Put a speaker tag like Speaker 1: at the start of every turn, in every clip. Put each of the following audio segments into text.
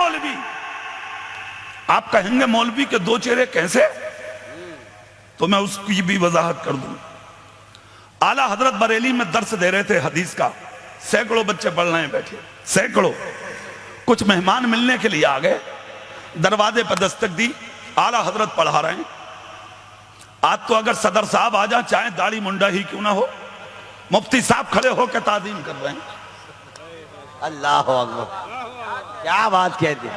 Speaker 1: مولوی. آپ کہیں گے مولوی کے دو چہرے کیسے؟ تو میں اس کی بھی وضاحت کر دوں. اعلیٰ حضرت بریلی میں درس دے رہے تھے حدیث کا. سینکڑوں بچے پڑھ رہے ہیں بیٹھے, سینکڑوں. کچھ مہمان ملنے کے لیے آ گئے, دروازے پر دستک دی, اعلیٰ حضرت پڑھا رہے ہیں. آج تو اگر صدر صاحب آ جائیں, چاہے داڑھی منڈا ہی کیوں نہ ہو, مفتی صاحب کھڑے ہو کے تعظیم کر رہے ہیں.
Speaker 2: اللہ اکبر, کیا بات کہہ دی.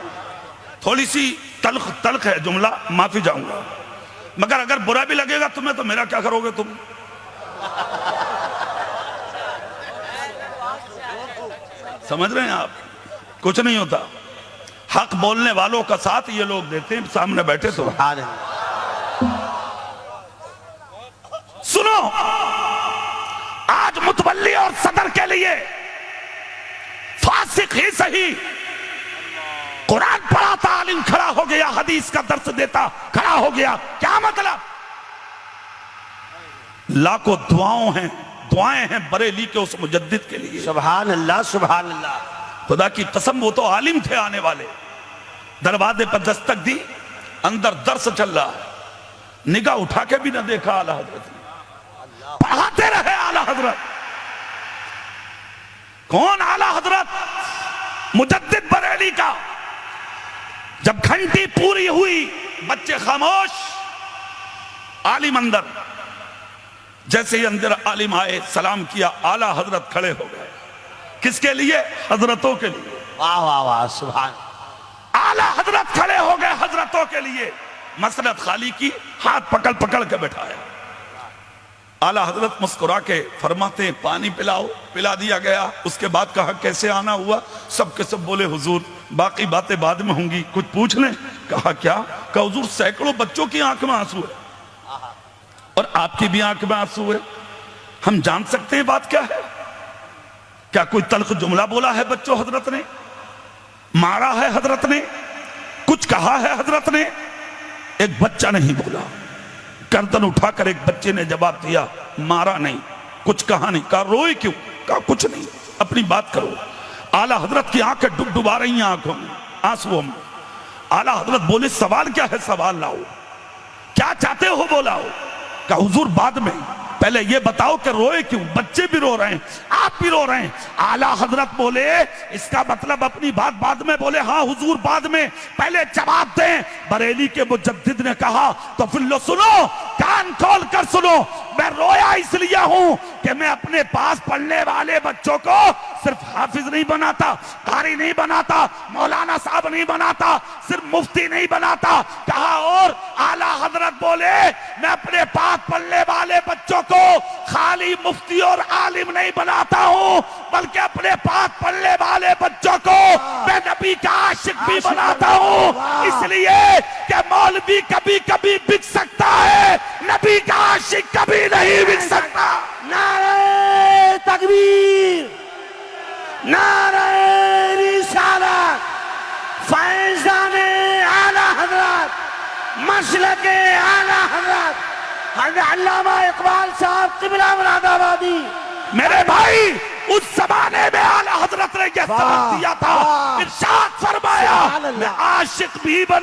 Speaker 1: تھوڑی سی تلخ ہے جملہ, معافی جاؤں گا, مگر اگر برا بھی لگے گا تمہیں تو میرا کیا کرو گے تم؟ سمجھ رہے ہیں آپ؟ کچھ نہیں ہوتا. حق بولنے والوں کا ساتھ یہ لوگ دیتے ہیں, سامنے بیٹھے تو.
Speaker 2: سبحان اللہ.
Speaker 1: سنو, آج متولی اور صدر کے لیے فاسق ہی صحیح, قرآن پڑھاتا عالم کھڑا ہو گیا, حدیث کا درس دیتا کھڑا ہو گیا, کیا مطلب؟ لاکھوں دعائیں ہیں بریلی کے اس مجدد کے لیے.
Speaker 2: سبحان اللہ, سبحان اللہ.
Speaker 1: خدا کی قسم وہ تو عالم تھے آنے والے. دروازے پر دستک دی, اندر درس چل رہا ہے, نگاہ اٹھا کے بھی نہ دیکھا اعلیٰ حضرت نے, پڑھاتے رہے اعلیٰ حضرت. کون اعلیٰ حضرت؟ مجدد بریلی کا. جب گھنٹی پوری ہوئی, بچے خاموش, عالم اندر. جیسے ہی اندر عالم آئے, سلام کیا, اعلیٰ حضرت کھڑے ہو گئے. کس کے لیے؟ حضرتوں کے لیے.
Speaker 2: واہ واہ واہ, سبحان.
Speaker 1: اعلیٰ حضرت کھڑے ہو گئے حضرتوں کے لیے. مسند خالی کی, ہاتھ پکڑ کے بٹھایا. اعلیٰ حضرت مسکرا کے فرماتے ہیں پانی پلاؤ. پلا دیا گیا. اس کے بعد کہا کیسے آنا ہوا؟ سب کے سب بولے حضور باقی باتیں بعد میں ہوں گی, کچھ پوچھ لیں. کہا کیا؟ کہا حضور سینکڑوں بچوں کی آنکھ میں آنسو ہے اور آپ کی بھی آنکھ میں آنسو ہے, ہم جان سکتے ہیں بات کیا ہے؟ کیا کوئی تلخ جملہ بولا ہے بچوں حضرت نے؟ مارا ہے حضرت نے؟ کچھ کہا ہے حضرت نے؟ ایک بچہ نہیں بولا. گردن اٹھا کر ایک بچے نے جواب دیا, مارا نہیں, کچھ کہا نہیں. کہا روئے کیوں؟ کہا کچھ نہیں, اپنی بات کرو. اعلیٰ حضرت کی آنکھیں ڈبڈبا رہی ہیں آنکھوں میں, آنسوؤں میں. اعلیٰ حضرت بولے سوال کیا ہے؟ سوال لاؤ. کیا چاہتے ہو بولاؤ. کہا حضور بعد میں, پہلے یہ بتاؤ کہ روئے کیوں؟ بچے بھی رو رہے ہیں, آپ بھی رو رہے ہیں. اعلیٰ حضرت بولے اس کا مطلب اپنی بات بعد میں. بولے ہاں حضور بعد میں, پہلے جواب دیں. بریلی کے مجدد نے کہا تو پھر لو سنو, کان کھول کر سنو, میں رویا اس لیے ہوں کہ میں اپنے پاس پڑھنے والے بچوں کو صرف حافظ نہیں بناتا, قاری نہیں بناتا, مولانا صاحب نہیں بناتا, صرف مفتی نہیں بناتا. کہا اور اعلیٰ حضرت بولے میں اپنے پاس پڑھنے والے بچوں کو خالی مفتی اور عالم نہیں بناتا ہوں, بلکہ اپنے پاس پڑھنے والے بچوں کو میں نبی کا عاشق بھی بناتا ہوں. اس لیے کہ مولوی کبھی کبھی بک سکتا ہے, نبی کا عاشق کبھی نہیں بک سکتا.
Speaker 2: نعرہ تکبیر, نعرہ رسالت, فیضان اعلیٰ حضرت, مسلک اعلیٰ حضرت حضرت علامہ اقبال صاحب قبلہ مراد آبادی.
Speaker 1: میرے بھائی اس زمانے میں اعلیٰ حضرت نے یہ سبق دیا تھا, ارشاد فرمایا میں عاشق بھی بنا